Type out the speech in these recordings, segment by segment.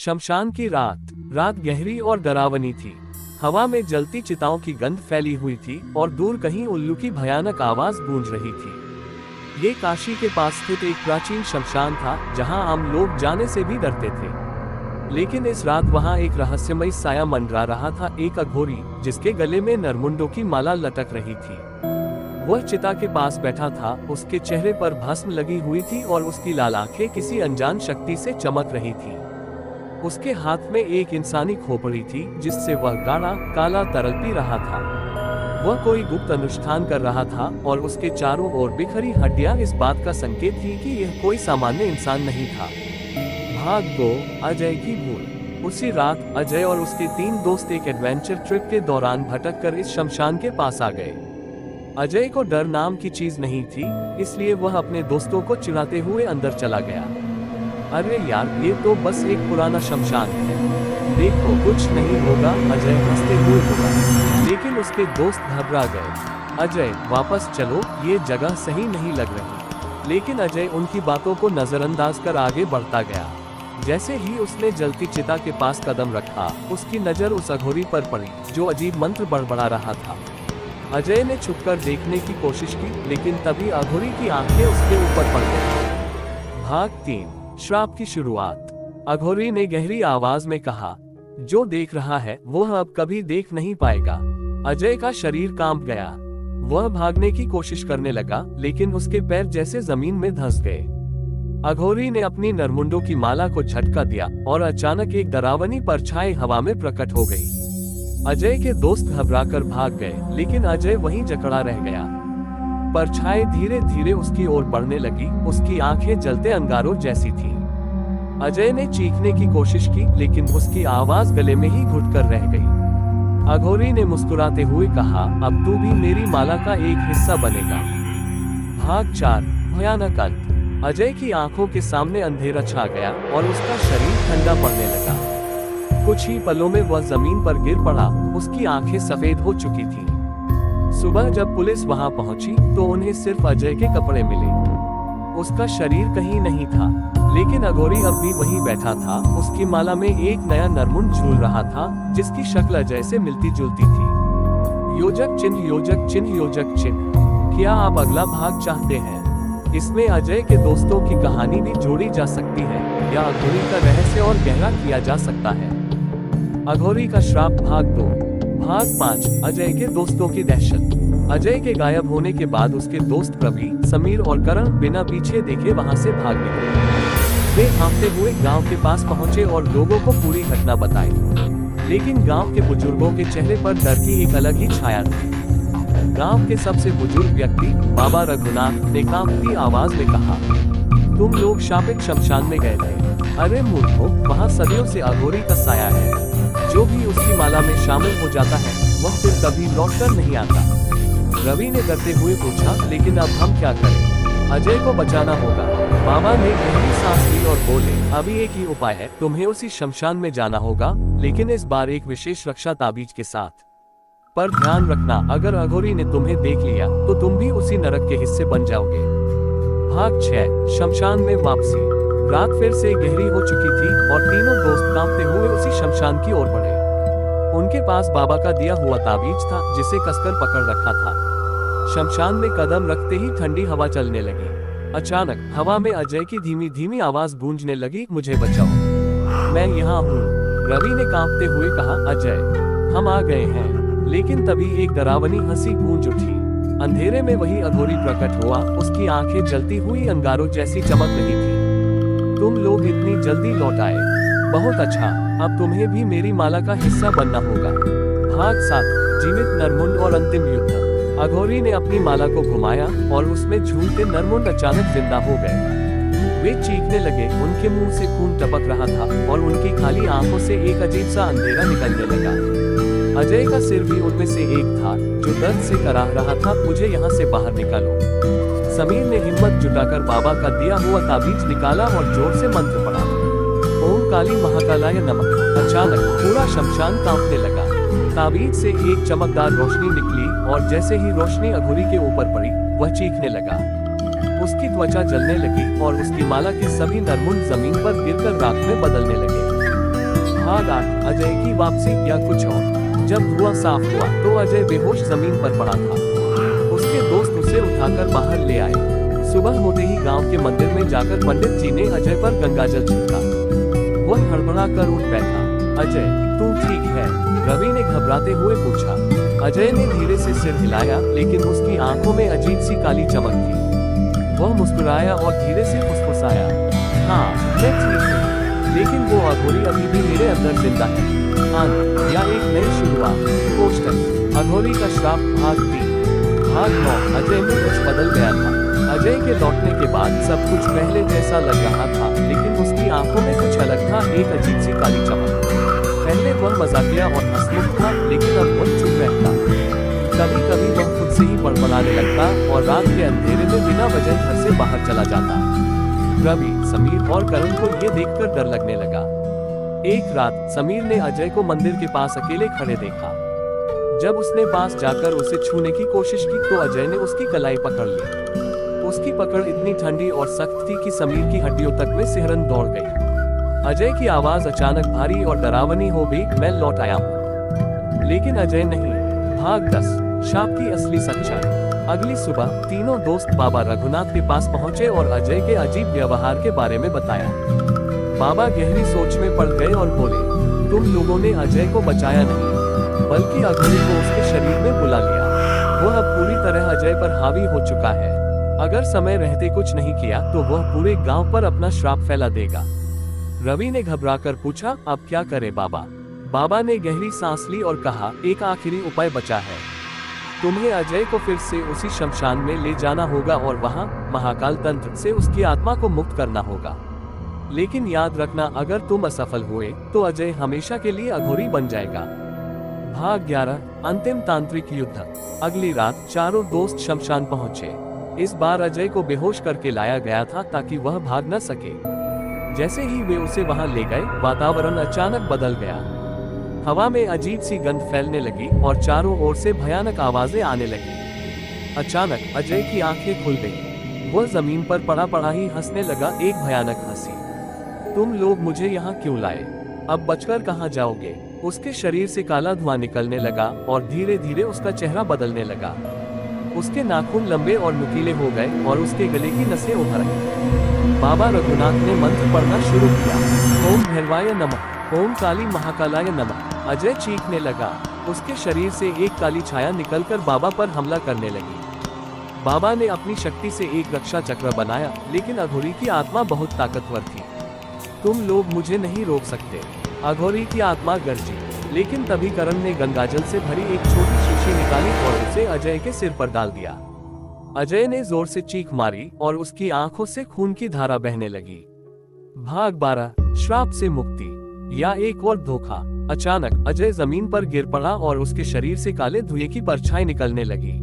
शमशान की रात गहरी और डरावनी थी। हवा में जलती चिताओं की गंध फैली हुई थी और दूर कहीं उल्लू की भयानक आवाज गूंज रही थी। ये काशी के पास स्थित एक प्राचीन शमशान था, जहां आम लोग जाने से भी डरते थे। लेकिन इस रात वहां एक रहस्यमय साया मंडरा रहा था, एक अघोरी जिसके गले में नरमुंडों की माला लटक रही थी। वह चिता के पास बैठा था, उसके चेहरे पर भस्म लगी हुई थी और उसकी लाल आंखें किसी अनजान शक्ति से चमक रही थी। उसके हाथ में एक इंसानी खोपड़ी थी, जिससे वह गाढ़ा काला तरल पी रहा था। वह कोई गुप्त अनुष्ठान कर रहा था और उसके चारों ओर बिखरी हड्डियां इस बात का संकेत थी कि यह कोई सामान्य इंसान नहीं था। भाग 2, अजय की भूल। उसी रात अजय और उसके 3 दोस्त एक एडवेंचर ट्रिप के दौरान भटक कर इस शमशान के पास आ गए। अजय को डर नाम की चीज नहीं थी, इसलिए वह अपने दोस्तों को चिढ़ाते हुए अंदर चला गया। अरे यार, ये तो बस एक पुराना शमशान है, देखो कुछ नहीं होगा, अजय हंसते हुए बोला। लेकिन उसके दोस्त घबरा गए। अजय वापस चलो, ये जगह सही नहीं लग रही। लेकिन अजय उनकी बातों को नजरअंदाज कर आगे बढ़ता गया। जैसे ही उसने जलती चिता के पास कदम रखा, उसकी नजर उस अघोरी पर पड़ी जो अजीब मंत्र बड़बड़ा रहा था। अजय ने छुपकर देखने की कोशिश की, लेकिन तभी अघोरी की आंखें उसके ऊपर पड़ गईं। भाग 3, श्राप की शुरुआत। अघोरी ने गहरी आवाज में कहा, जो देख रहा है वह अब कभी देख नहीं पाएगा। अजय का शरीर कांप गया। वह भागने की कोशिश करने लगा, लेकिन उसके पैर जैसे जमीन में धंस गए। अघोरी ने अपनी नरमुंडों की माला को झटका दिया और अचानक एक डरावनी परछाई हवा में प्रकट हो गई। अजय के दोस्त घबराकर भाग गए, लेकिन अजय वहीं जकड़ा रह गया। परछाई धीरे धीरे उसकी ओर बढ़ने लगी, उसकी आंखें जलते अंगारों जैसी थीं। अजय ने चीखने की कोशिश की, लेकिन उसकी आवाज गले में ही घुटकर रह गई। अघोरी ने मुस्कुराते हुए कहा, अब तू भी मेरी माला का एक हिस्सा बनेगा। भाग 4, भयानक अंत। अजय की आंखों के सामने अंधेरा छा गया और उसका शरीर ठंडा पड़ने लगा। कुछ ही पलों में वह जमीन पर गिर पड़ा, उसकी आंखें सफेद हो चुकी थीं। सुबह जब पुलिस वहां पहुंची तो उन्हें सिर्फ अजय के कपड़े मिले। उसका शरीर कहीं नहीं था, लेकिन अघोरी अब भी वहीं बैठा था। उसकी माला में एक नया नरमुंड झूल रहा था, जिसकी शक्ल अजय से मिलती जुलती थी। योजक चिन्ह, योजक चिन्ह, योजक चिन्ह। क्या आप अगला भाग चाहते हैं? इसमें अजय के दोस्तों की कहानी भी जोड़ी जा सकती है, या अघोरी का रहस्य और गहरा किया जा सकता है। अघोरी का श्राप भाग 2। भाग 5, अजय के दोस्तों की दहशत। अजय के गायब होने के बाद उसके दोस्त रवि, समीर और करण बिना पीछे देखे वहां से भाग निकले। वे कांपते हुए गांव के पास पहुंचे और लोगों को पूरी घटना बताई। लेकिन गांव के बुजुर्गों के चेहरे पर डर की एक अलग ही छाया थी। गांव के सबसे बुजुर्ग व्यक्ति बाबा रघुनाथ ने कांपती आवाज में कहा, तुम लोग शापित शमशान में गए थे। अरे मूर्खों, वहाँ सदियों से अघोरी का साया है। जो भी उसकी माला में शामिल हो जाता है वह फिर कभी लौटकर नहीं आता। रवि ने डरते हुए पूछा, लेकिन अब हम क्या करें? अजय को बचाना होगा। बाबा ने गहरी सांस ली और बोले, अभी एक ही उपाय है, तुम्हें उसी शमशान में जाना होगा, लेकिन इस बार एक विशेष रक्षा ताबीज के साथ। पर ध्यान रखना, अगर अघोरी ने तुम्हें देख लिया तो तुम भी उसी नरक के हिस्से बन जाओगे। भाग 6, शमशान में वापसी। रात फिर से गहरी हो चुकी थी और तीनों दोस्त कांपते हुए उसी शमशान की ओर बढ़े। उनके पास बाबा का दिया हुआ ताबीज था, जिसे कसकर पकड़ रखा था। शमशान में कदम रखते ही ठंडी हवा चलने लगी। अचानक हवा में अजय की धीमी धीमी आवाज गूंजने लगी, मुझे बचाओ, मैं यहाँ हूँ। रवि ने कांपते हुए कहा, अजय हम आ गए हैं। लेकिन तभी एक डरावनी हंसी गूंज उठी। अंधेरे में वही अघोरी प्रकट हुआ, उसकी आंखें जलती हुई अंगारों जैसी चमक रही थी। तुम लोग इतनी जल्दी लौट आए, बहुत अच्छा, अब तुम्हें भी मेरी माला का हिस्सा बनना होगा। भाग 7, जीवित नरमुंड और अंतिम युद्ध। अघोरी ने अपनी माला को घुमाया और उसमें झूलते नरमुंड अचानक जिंदा हो गए। वे चीखने लगे, उनके मुंह से खून टपक रहा था और उनकी खाली आंखों से एक अजीब सा अंधेरा निकलने लगा। अजय का सिर भी उनमें से एक था, जो दर्द से कराह रहा था, मुझे यहाँ से बाहर निकालो। समीर ने हिम्मत जुटाकर बाबा का दिया हुआ ताबीज निकाला और जोर से मंत्र पढ़ा, ओम काली महाकालाय नमः। अचानक पूरा शमशान कांपने लगा। ताबीज से एक चमकदार रोशनी निकली और जैसे ही रोशनी अघोरी के ऊपर पड़ी, वह चीखने लगा। उसकी त्वचा जलने लगी और उसकी माला के सभी नरमुंड जमीन पर गिरकर राख में बदलने लगे। भाग 8 अजय की वापसी या कुछ और। जब धुआं साफ हुआ तो अजय बेहोश जमीन पर पड़ा था। उसके दोस्त उसे उठाकर बाहर ले आए। सुबह होते ही गांव के मंदिर में जाकर पंडित जी ने अजय पर गंगाजल छिड़का। वह हड़बड़ा कर उठ बैठा। अजय, तू ठीक है? रवि ने घबराते हुए पूछा। अजय ने धीरे से सिर हिलाया, लेकिन उसकी आंखों में अजीब सी काली चमक थी। वह मुस्कुराया और धीरे से फुसफुसाया, हाँ, मैं ठीक हूँ, लेकिन वो अघोरी अभी भी मेरे अंदर जिंदा है। अंत या एक नई शुरुआत। पोस्टर अघोरी का श्राप भाग 3। भाग 9 अजय में कुछ बदल गया था। अजय के लौटने के बाद सब कुछ पहले जैसा लग रहा था, लेकिन उसकी आंखों में कुछ अलग था, एक अजीब सी काली चमक। पहले वह मजाकिया और हंसमुख था, लेकिन अब वह चुप रहता। कभी कभी वह खुद से ही बड़बड़ाने लगता और रात के अंधेरे में बिना वजह घर से बाहर चला जाता। रवि, समीर और करण को ये देखकर डर लगने लगा। एक रात समीर ने अजय को मंदिर के पास अकेले खड़े देखा। जब उसने पास जाकर उसे छूने की कोशिश की तो अजय ने उसकी कलाई पकड़ ली। उसकी पकड़ इतनी ठंडी और सख्त थी कि समीर की हड्डियों तक में सिहरन दौड़ गई। अजय की आवाज अचानक भारी और डरावनी हो गई, मैं लौट आया हूँ। लेकिन अजय नहीं। भाग 10 शाप की असली सच्चाई। अगली सुबह तीनों दोस्त बाबा रघुनाथ के पास पहुंचे और अजय के अजीब व्यवहार के बारे में बताया। बाबा गहरी सोच में पड़ गए और बोले, तुम लोगों ने अजय को बचाया नहीं, बल्कि अघोरी को उसके शरीर में बुला लिया। वह अब पूरी तरह अजय पर हावी हो चुका है। अगर समय रहते कुछ नहीं किया तो वह पूरे गांव पर अपना श्राप फैला देगा। रवि ने घबराकर पूछा, अब क्या करे बाबा? बाबा ने गहरी सांस ली और कहा, एक आखिरी उपाय बचा है। तुम्हें अजय को फिर से उसी शमशान में ले जाना होगा और वहां महाकाल तंत्र से उसकी आत्मा को मुक्त करना होगा। लेकिन याद रखना, अगर तुम असफल हुए तो अजय हमेशा के लिए अघोरी बन जाएगा। भाग 11 अंतिम तांत्रिक युद्ध। अगली रात चारों दोस्त शमशान पहुंचे। इस बार अजय को बेहोश करके लाया गया था ताकि वह भाग न सके। जैसे ही वे उसे वहां ले गए, वातावरण अचानक बदल गया। हवा में अजीब सी गंध फैलने लगी और चारों ओर से भयानक आवाजें आने लगी। अचानक अजय की आंखें खुल गईं। वह जमीन पर पड़ा पड़ा ही हंसने लगा, एक भयानक हंसी। तुम लोग मुझे यहाँ क्यों लाए? अब बचकर कहाँ जाओगे? उसके शरीर से काला धुआं निकलने लगा और धीरे धीरे उसका चेहरा बदलने लगा। उसके नाखून लंबे और नुकीले हो गए और उसके गले की नसें उभर आई। बाबा रघुनाथ ने मंत्र पढ़ना शुरू किया। ओम भैरवाय नमः, ओम काली महाकालाय नमः। अजय चीखने लगा। उसके शरीर से एक काली छाया निकलकर बाबा पर हमला करने लगी। बाबा ने अपनी शक्ति से एक रक्षा चक्र बनाया, लेकिन अघोरी की आत्मा बहुत ताकतवर थी। तुम लोग मुझे नहीं रोक सकते, अघोरी की आत्मा गरजी। लेकिन तभी करण ने गंगाजल से भरी एक छोटी शीशी निकाली और उसे अजय के सिर पर डाल दिया। अजय ने जोर से चीख मारी और उसकी आंखों से खून की धारा बहने लगी। भाग 12 श्राप से मुक्ति या एक और धोखा। अचानक अजय जमीन पर गिर पड़ा और उसके शरीर से काले धुएं की परछाई निकलने लगी।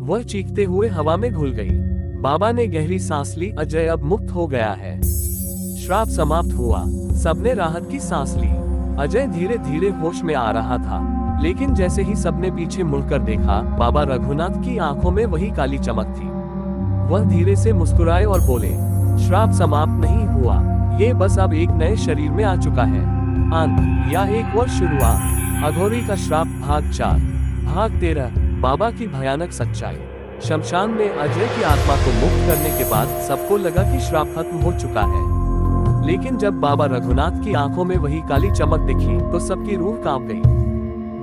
वह चीखते हुए हवा में घुल गई। बाबा ने गहरी सांस ली, अजय अब मुक्त हो गया है। श्राप समाप्त हुआ। सबने राहत की सांस ली। अजय धीरे धीरे होश में आ रहा था, लेकिन जैसे ही सबने पीछे मुड़कर देखा, बाबा रघुनाथ की आंखों में वही काली चमक थी। वह धीरे से मुस्कुराए और बोले, श्राप समाप्त नहीं हुआ, ये बस अब एक नए शरीर में आ चुका है। अंत या एक और शुरुआत। अघोरी का श्राप भाग 4। भाग 13 बाबा की भयानक सच्चाई। शमशान में अजय की आत्मा को मुक्त करने के बाद सबको लगा कि श्राप खत्म हो चुका है। लेकिन जब बाबा रघुनाथ की आंखों में वही काली चमक दिखी तो सबकी रूह कांप गई।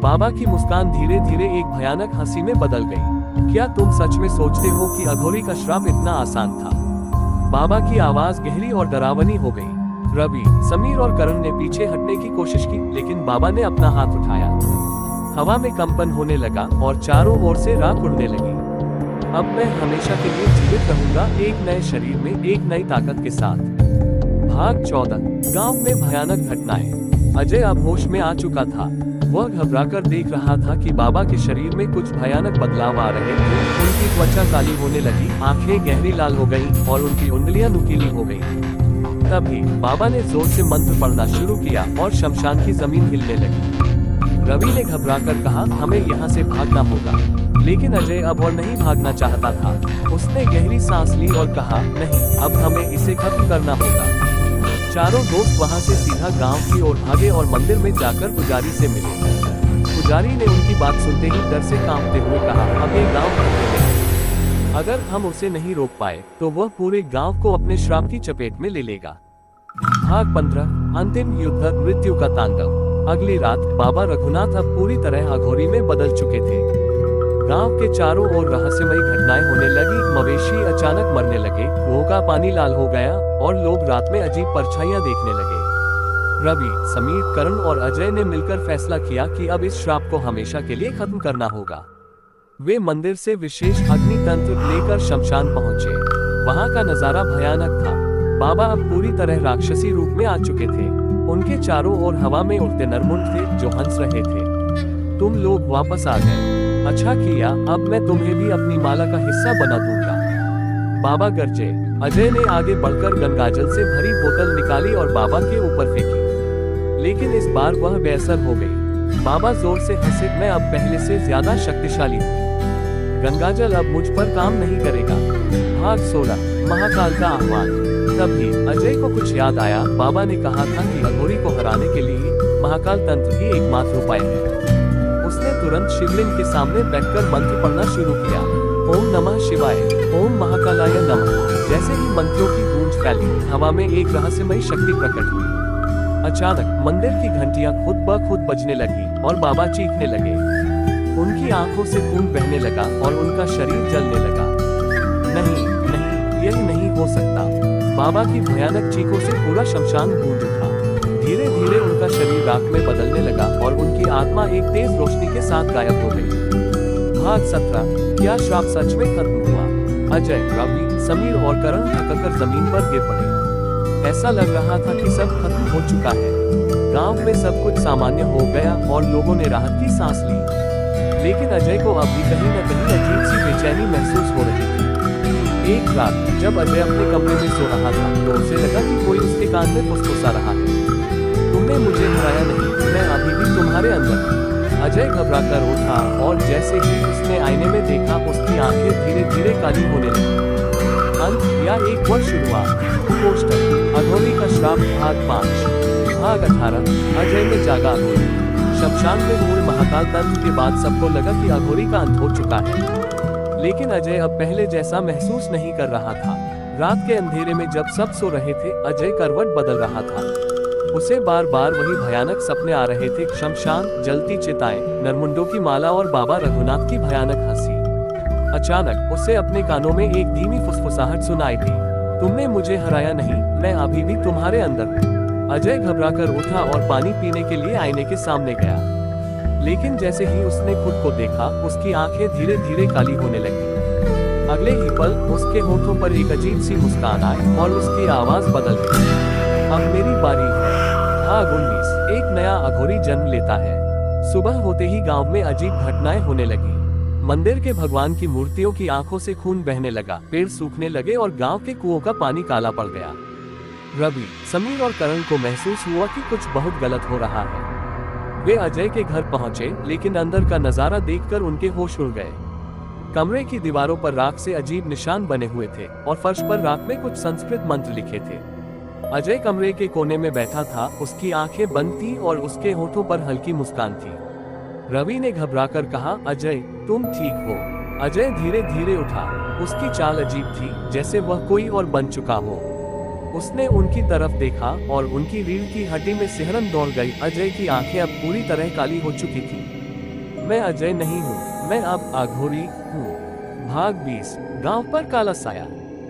बाबा की मुस्कान धीरे धीरे एक भयानक हंसी में बदल गई। क्या तुम सच में सोचते हो कि अघोरी का श्राप इतना आसान था? बाबा की आवाज गहरी और डरावनी हो गई। रवि, समीर और करण ने पीछे हटने की कोशिश की, लेकिन बाबा ने अपना हाथ उठाया। हवा में कंपन होने लगा और चारों ओर से राख उड़ने लगी। अब मैं हमेशा के लिए जीवित रहूंगा, एक नए शरीर में, एक नई ताकत के साथ। भाग 14 गांव में भयानक घटनाएं। अजय अब होश में आ चुका था। वह घबराकर देख रहा था कि बाबा के शरीर में कुछ भयानक बदलाव आ रहे थे। उनकी त्वचा काली होने लगी, आंखें गहरी लाल हो गईं और उनकी उंगलियां नुकीली हो गईं। तभी बाबा ने जोर से मंत्र पढ़ना शुरू किया और शमशान की जमीन हिलने लगी। रवि ने घबराकर कहा, हमें यहाँ से भागना होगा। लेकिन अजय अब और नहीं भागना चाहता था। उसने गहरी सांस ली और कहा, नहीं, अब हमें इसे खत्म करना होगा। चारों दोस्त वहां से सीधा गांव की ओर भागे और मंदिर में जाकर पुजारी से मिले। पुजारी ने उनकी बात सुनते ही डर से कांपते हुए कहा, अब ये गांव अकेले है। अगर हम उसे नहीं रोक पाए तो वह पूरे गांव को अपने श्राप की चपेट में ले लेगा। भाग 15 अंतिम युद्ध, मृत्यु का तांडव। अगली रात बाबा रघुनाथ अब पूरी तरह अघोरी में बदल चुके थे। गांव के चारों ओर रहस्यमयी घटनाएं होने लगी। मवेशी अचानक मरने लगे, कुओं का पानी लाल हो गया और लोग रात में अजीब परछाइयां देखने लगे। रवि, समीर, करण और अजय ने मिलकर फैसला किया कि अब इस श्राप को हमेशा के लिए खत्म करना होगा। वे मंदिर से विशेष अग्नि तंत्र लेकर शमशान पहुंचे। वहां का नजारा भयानक था। बाबा अब पूरी तरह राक्षसी रूप में आ चुके थे। उनके चारों ओर हवा में उड़ते नरमुंड थे जो हंस रहे थे। तुम लोग वापस आ गए, अच्छा किया, अब मैं तुम्हें भी अपनी माला का हिस्सा बना दूंगा, बाबा गरजे। अजय ने आगे बढ़कर गंगाजल से भरी बोतल निकाली और बाबा के ऊपर फेंकी, लेकिन इस बार वह बेअसर हो गई। बाबा जोर से हंसे, मैं अब पहले से ज्यादा शक्तिशाली हूँ, गंगाजल अब मुझ पर काम नहीं करेगा। भाग 16 महाकाल का आह्वान। तभी अजय को कुछ याद आया। बाबा ने कहा था कि अघोरी को हराने के लिए महाकाल तंत्र ही एकमात्र उपाय है। उसने तुरंत शिवलिंग के सामने बैठकर मंत्र पढ़ना शुरू किया। ओम नमः शिवाय, ओम महाकालाय नमः। जैसे ही मंत्रों की गूंज फैली, हवा में एक रहस्यमयी शक्ति प्रकट हुई। अचानक मंदिर की घंटियां खुद ब खुद बजने लगी और बाबा चीखने लगे। उनकी आंखों से खून बहने लगा और उनका शरीर जलने लगा। नहीं नहीं, यह नहीं हो सकता। बाबा की भयानक चीखों से पूरा शमशान गूंज उठा। धीरे धीरे उनका शरीर राख में बदलने लगा और उनकी आत्मा एक तेज रोशनी के साथ गायब हो गई। भाग 17 क्या श्राप सच में खत्म हुआ? अजय, रवि, समीर और करण थककर जमीन पर गिर पड़े। ऐसा लग रहा था कि सब खत्म हो चुका है। गांव में सब कुछ सामान्य हो गया और लोगों ने राहत की सांस ली। लेकिन अजय को अब भी कहीं न कहीं अजीब सी बेचैनी महसूस हो रही थी। एक रात जब अजय अपने कमरे में सो रहा था तो उसे लगा कि कोई उसके कान में फुसफुसा रहा है। तुमने मुझे हराया नहीं, मैं अभी भी तुम्हारे अंदर हूँ। अजय घबराकर उठा और जैसे ही उसने आईने में देखा, उसकी आंखें धीरे धीरे काली होने लगी। अंत या एक और शुरुआत। पोस्टर अघोरी का श्राप भाग 5। भाग 18 अजय में जागा अघोरी। शमशान में हुए महाकाल तंत्र के बाद सबको लगा कि अघोरी का अंत हो चुका है। लेकिन अजय अब पहले जैसा महसूस नहीं कर रहा था। रात के अंधेरे में जब सब सो रहे थे, अजय करवट बदल रहा था। उसे बार बार वही भयानक सपने आ रहे थे। शमशान, जलती चिताएं, नरमुंडों की माला और बाबा रघुनाथ की भयानक हंसी। अचानक उसे अपने कानों में एक धीमी फुसफुसाहट सुनाई दी। तुमने मुझे हराया नहीं, मैं अभी भी तुम्हारे अंदर हूँ। अजय घबराकर उठा और पानी पीने के लिए आईने के सामने गया। लेकिन जैसे ही उसने खुद को देखा, उसकी आंखें धीरे धीरे काली होने लगी। अगले ही पल उसके होठों पर एक अजीब सी मुस्कान आई और उसकी आवाज बदल गई। अब मेरी बारी है। भाग 19 एक नया अघोरी जन्म लेता है। सुबह होते ही गांव में अजीब घटनाएं होने लगी। मंदिर के भगवान की मूर्तियों की आंखों से खून बहने लगा, पेड़ सूखने लगे और गांव के कुओं का पानी काला पड़ गया। रवि, समीर और करण को महसूस हुआ कि कुछ बहुत गलत हो रहा है। वे अजय के घर पहुंचे, लेकिन अंदर का नजारा देखकर उनके होश उड़ गए। कमरे की दीवारों पर राख से अजीब निशान बने हुए थे और फर्श पर राख में कुछ संस्कृत मंत्र लिखे थे। अजय कमरे के कोने में बैठा था, उसकी आंखें बंद थी और उसके होठों पर हल्की मुस्कान थी। रवि ने घबराकर कहा, अजय तुम ठीक हो? अजय धीरे धीरे उठा। उसकी चाल अजीब थी, जैसे वह कोई और बन चुका हो। उसने उनकी तरफ देखा और उनकी रीढ़ की हड्डी में सिहरन दौड़ गई। अजय की आंखें अब पूरी तरह काली हो चुकी थी। मैं अजय नहीं हूँ, मैं अब अघोरी हूँ। भाग 20 गांव पर काला साया।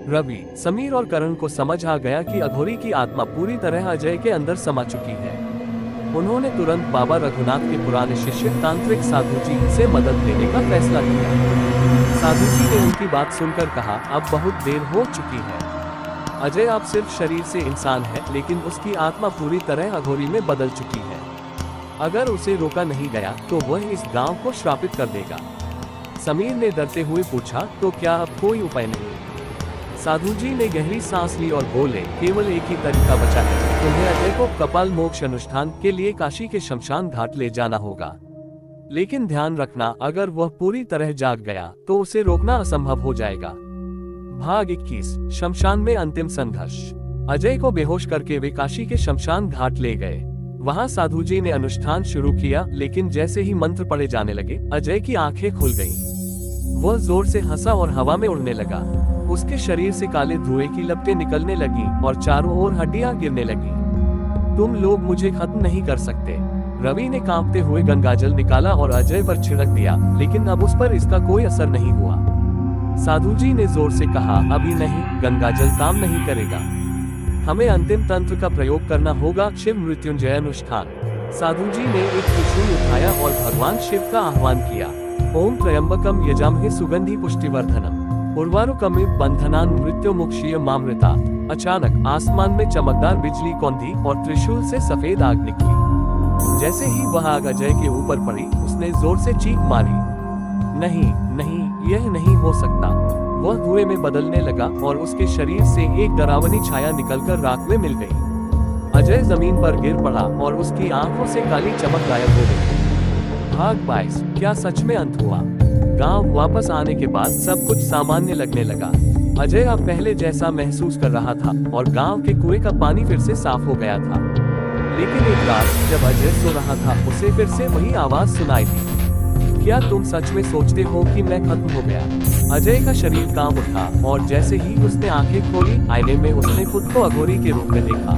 रवि, समीर और करण को समझ आ गया कि अघोरी की आत्मा पूरी तरह अजय के अंदर समा चुकी है। उन्होंने तुरंत बाबा रघुनाथ के पुराने शिष्य तांत्रिक साधु जी से मदद लेने का फैसला किया। साधु जी ने उनकी बात सुनकर कहा, अब बहुत देर हो चुकी है। अजय अब सिर्फ शरीर से इंसान है, लेकिन उसकी आत्मा पूरी तरह अघोरी में बदल चुकी है। अगर उसे रोका नहीं गया तो वह इस गांव को श्रापित कर देगा। समीर ने डरते हुए पूछा, तो क्या अब कोई उपाय नहीं? साधु जी ने गहरी सांस ली और बोले, केवल एक ही तरीका बचा है। तुम्हें अजय को कपाल मोक्ष अनुष्ठान के लिए काशी के शमशान घाट ले जाना होगा। लेकिन ध्यान रखना, अगर वह पूरी तरह जाग गया तो उसे रोकना असंभव हो जाएगा। भाग 21 शमशान में अंतिम संघर्ष। अजय को बेहोश करके वे काशी के शमशान घाट ले गए। वहां साधु जी ने अनुष्ठान शुरू किया, लेकिन जैसे ही मंत्र पढ़े जाने लगे अजय की आंखें खुल गईं। वह जोर से हंसा और हवा में उड़ने लगा। उसके शरीर से काले धुएं की लपटें निकलने लगी और चारों ओर हड्डियां गिरने लगी। तुम लोग मुझे खत्म नहीं कर सकते। रवि ने कांपते हुए गंगाजल निकाला और अजय पर छिड़क दिया, लेकिन अब उस पर इसका कोई असर नहीं हुआ। साधु जी ने जोर से कहा, अभी नहीं, गंगाजल काम नहीं करेगा। हमें अंतिम तंत्र का प्रयोग करना होगा, शिव मृत्युंजय अनुष्ठान। साधु जी ने एक त्रिशूल उठाया और भगवान शिव का आह्वान किया। ओम त्र्यंबकम यजामहे सुगंधि पुष्टिवर्धनम उर्वारुकमिव बंधनान मृत्युमुक्षीय मामृता। अचानक आसमान में चमकदार बिजली कौंधी और त्रिशूल से सफेद आग निकली। जैसे ही वह आग अजय के ऊपर पड़ी, उसने जोर से चीख मारी, नहीं नहीं, यह नहीं हो सकता। वह धुएं में बदलने लगा और उसके शरीर से एक डरावनी छाया निकलकर राख में मिल गई। अजय जमीन पर गिर पड़ा और उसकी आंखों से काली चमक गायब हो गई। भाग 22। क्या सच में अंत हुआ? गांव वापस आने के बाद सब कुछ सामान्य लगने लगा। अजय अब पहले जैसा महसूस कर रहा था और गांव के कुएं का पानी फिर से साफ हो गया था। लेकिन एक रात जब अजय सो रहा था, उसे फिर से वही आवाज सुनाई दी। क्या तुम सच में सोचते हो कि मैं खत्म हो गया? अजय का शरीर कांप उठा और जैसे ही उसने आंखें खोली, आईने में उसने खुद को अघोरी के रूप में देखा।